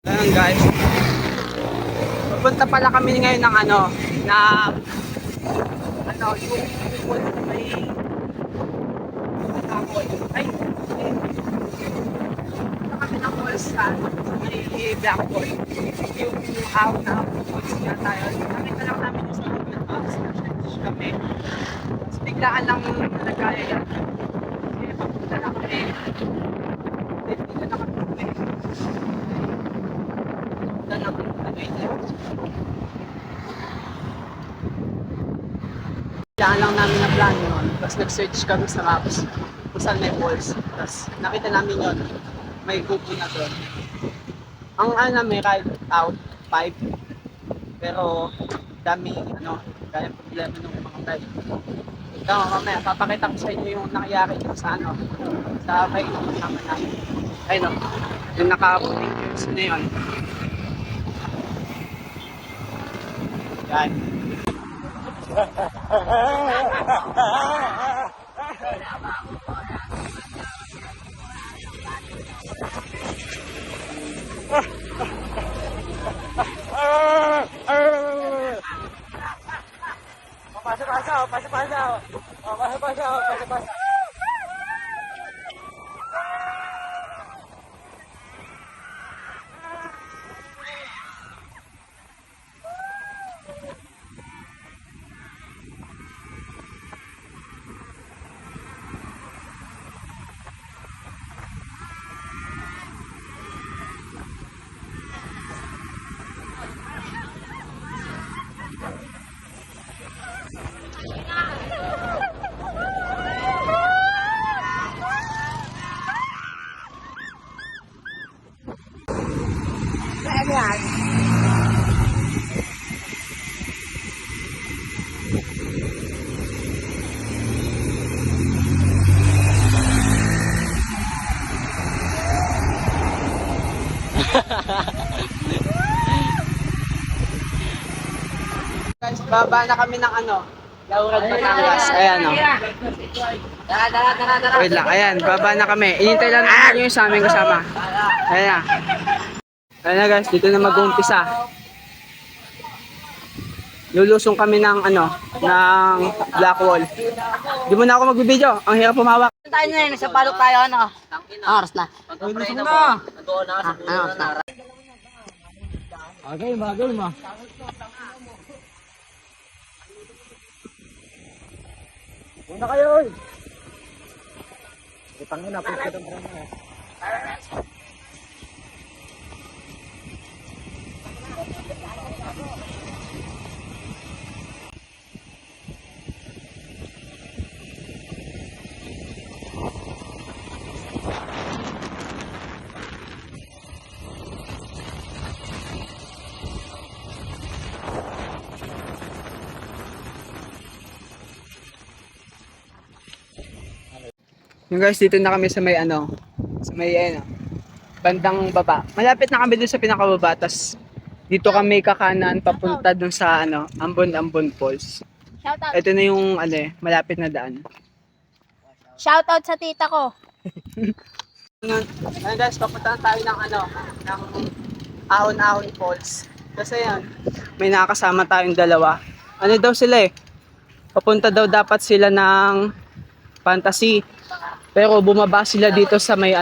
Ayan guys, pupunta pala kami ngayon ng yung pool na may kahoy. Ay, punta kami ng falls sa may Blackboard. Yung out na falls nga tayo. Nakita lang namin yung sa Google Maps. Search kami. Tapos biglaan lang nagkaya yan. Kasi papunta na kami. Dito na kami. Kailangan lang namin na plano yun. Tapos nag-search kami sa maps kung saan may falls. Tapos nakita namin yun. May kupo na doon. Ang namin kahit out 5. Pero dami kaya problema ng mga guys. Ito mamaya papakita ko sa inyo yung nangyari sa sa bike ng kasama namin. Ayun o. Yung naka-puting years na yun. Yan. Pasok. Guys, baba na kami ng Laurel, Batangas. Ayan o. Tara. Wait lang, ayan, baba na kami. Inintay lang namin yung sa aming kasama. Ayan na. Ayan na guys, dito na mag-uumpisa. Lulusong kami ng ng black wall. Di mo na ako magbibideo, ang hirap pumawak. Tayo na yun, sa palok tayo, oras na. Lulusong na. Oras na. Okay, bagay mo. Una kayo, oy. Itangin na, pwede ka na. Yung guys, dito na kami sa may bandang baba. Malapit na kami dun sa pinakababa, tas dito kami kakanan papunta dun sa Ambon Falls. Shoutout. Ito na yung malapit na daan. Shoutout sa tita ko. Ngayon guys, papunta na tayo ng ng Ahon Falls. Kasi yan, may nakakasama tayong dalawa. Ano daw sila papunta daw dapat sila ng Fantasy. Pero bumaba sila dito sa may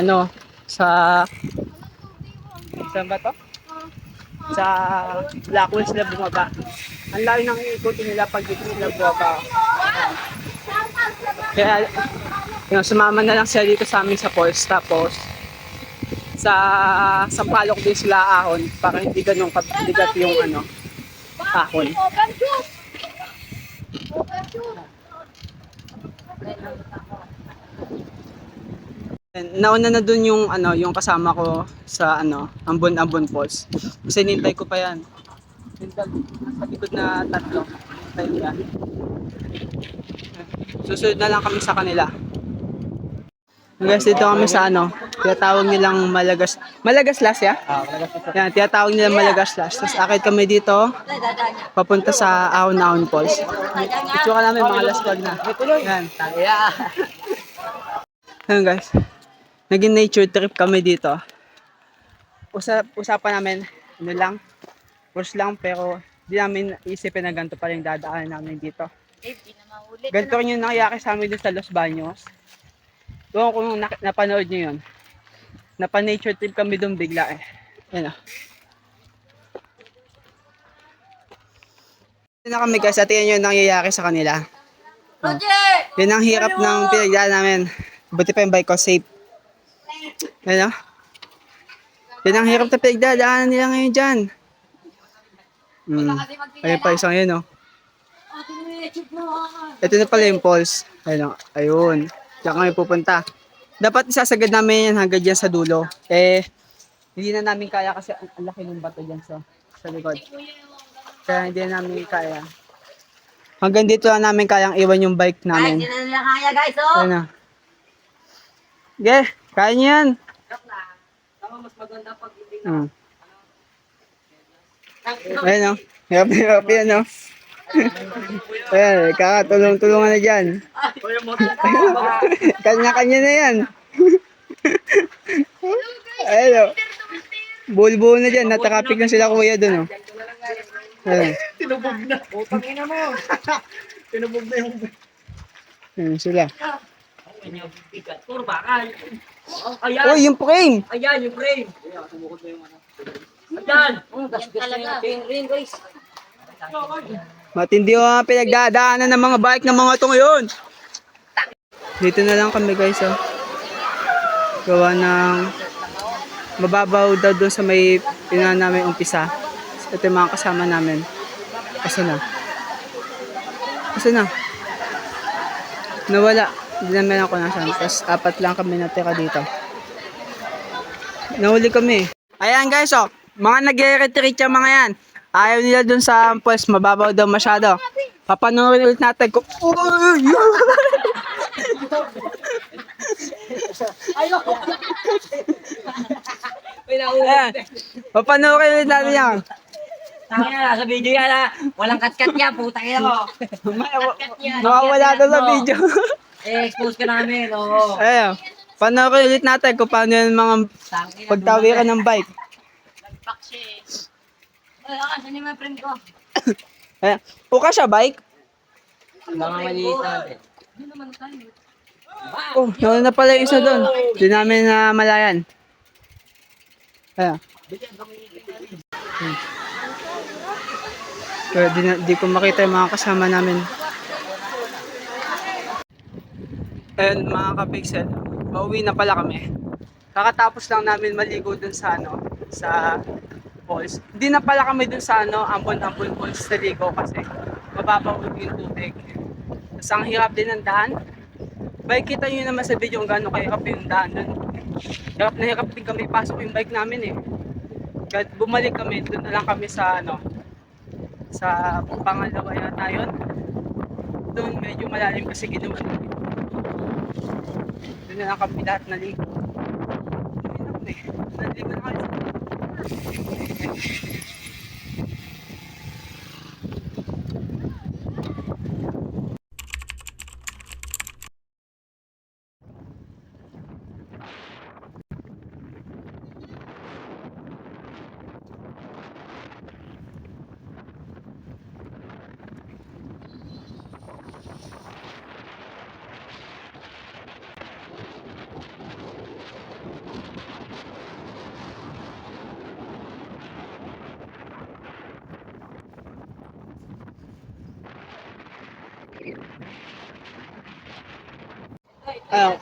sa saan ba to? Sa Blackwell sila bumaba. Ang layo ng ikutin nila pag dito sila bumaba. Kaya sumama na lang sila dito sa amin sa falls. Tapos sa Sampaloc din sila ahon para hindi ganun kabigat yung ahon. Nauna na dun yung yung kasama ko sa Ambon Falls. Kasi nintay ko pa yan. Sa likod na tatlo. Nintay ko yan. Susunod na lang kami sa kanila. Guys, dito kami sa tinatawag nilang Malagaslas ya? Yan, tinatawag nilang Malagaslas. Tapos akit kami dito, papunta sa Ahon Falls. Picture ka namin, mga last vlog na. Yan. Yan guys. Naging nature trip kami dito. usapan namin, ano lang, course lang, pero di namin isipin na ganito pa rin dadaanan namin dito. Ganito rin yung nangyayari sa amin dun sa Los Baños. Doon kung napanood nyo yun. Napa-nature trip kami doon bigla eh. Yan o. Ito na kami guys, at yan yung nangyayari sa kanila. Oh. Yan ang hirap ng pinagdaan namin. Buti pa yung bike ko safe. Yan o. Yan ang hirap na pinagdadaanan nila ngayon dyan. Ayun pa isang yun o. Ito na pala yung falls. Ayun o. Ayun. Diyan kami pupunta. Dapat isasagad namin yan hanggang dyan sa dulo. Eh, hindi na namin kaya kasi ang laki ng bato dyan sa likod. Kaya hindi na namin kaya. Hanggang dito lang namin kayang iwan yung bike namin. Hindi na nila kaya guys, oh. Ayun na. Okay, kaya niyo yan. Mas maganda pag hindi Ayun o. Hirap yan o. Ayan, kakatulong-tulungan na dyan. Kanya-kanya na yan. Ayun o. Bulbulo na dyan. Natakapik na sila kuya dun o. Ayun. Tinubog na. Utang ina mo. Tinubog na yung... Ayun sila. Puro bakal. Ayan. Uy, yung frame! Ayan, yung frame. Ayan. talaga. Ring guys. Matindi yung mga pinagdadaanan ng mga bike ng mga ito ngayon. Dito na lang kami guys oh. Gawa ng mababaw daw doon sa may pinan namin umpisa. Ito yung mga kasama namin. Kasi na. Nawala. Hindi naman ako nasan. Tapos 4 lang kami natira dito. Nahuli kami. Ayan guys oh. Mga nag-retreat yung mga yan. Ayaw nila dun sa pues mababaw daw masyado. Papanoorin ulit natin kung... Ayan. Papanoorin ulit natin yan. Tangina na, sa video yan ha. Walang kat-kat yan, putang ina mo. Mawawala daw sa video. Expose ka namin, oo. Ayan. Panoorin ulit natin kung paano yung mga pagtawiran ng bike. Ay, saan yung mga friend ko? Ayan. Puka siya bike. Mga maliit natin. Oh, nauna na pala yung isa doon. Di namin na malayan. Ayan. Kaya di ko makita yung mga kasama namin. Ayun mga ka-pixel, pauwi na pala kami. Kakatapos lang namin maligo dun sa sa falls. Hindi na pala kami dun sa Ambon-Ambon Falls sa ligo kasi mababaw yung tubig. Tapos ang hirap din ng daan. Kita nyo naman sa video kung gaano kahirap yung daan dun. Hirap na hirap din kami pasok yung bike namin eh. Kaya bumalik kami, dun na lang kami sa sa pangalawa yata yun. Doon medyo malalim kasi ginawa. Doon na lang kami lahat naligo. Naligo na kayo.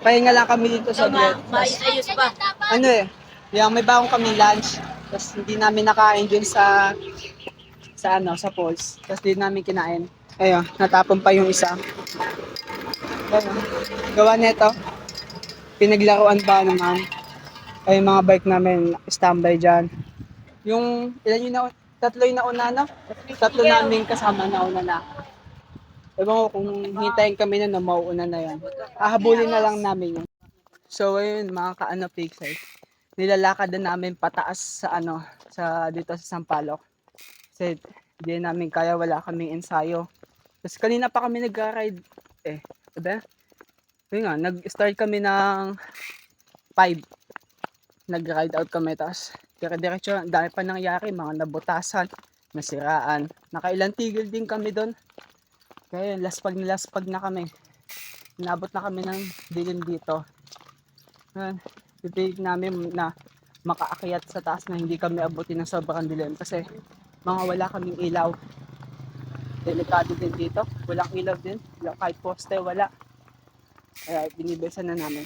Pahinga lang kami dito sa bed. Ayos pa. Ano eh, yung may bagong kami lunch. Tapos hindi namin nakain dun sa falls. Tapos hindi namin kinain. Ayun, natapon pa yung isa. Ayun, gawa nito. Pinaglaruan pa naman. Ay mga bike namin standby dyan. Yung ilan yung tatlo yung nauna na? Tatlo namin kasama nauna na. Ewan ko kung hintayin kami na mauuna na yan. Hahabulin na lang namin yun. So ayun mga ka-pixel. Nilalakad na namin pataas sa sa dito sa Sampaloc. Kasi hindi namin kaya, wala kaming ensayo. Tapos kanina pa kami nag-ride. Diba? Yun nga, nag-start kami ng 5. Nag-ride out kami, tapos Dire-diretso, ang dami pa nangyari, mga nabutasan, nasiraan. Nakailang tigil din kami doon. Kaya yun, laspag na kami. Inabot na kami ng dilim dito. Pipilit namin na makaakyat sa taas na hindi kami abutin ng sobrang dilim kasi mga wala kaming ilaw. Delikado din dito. Walang ilaw din. Kahit poste, wala. Kaya binibesan na namin.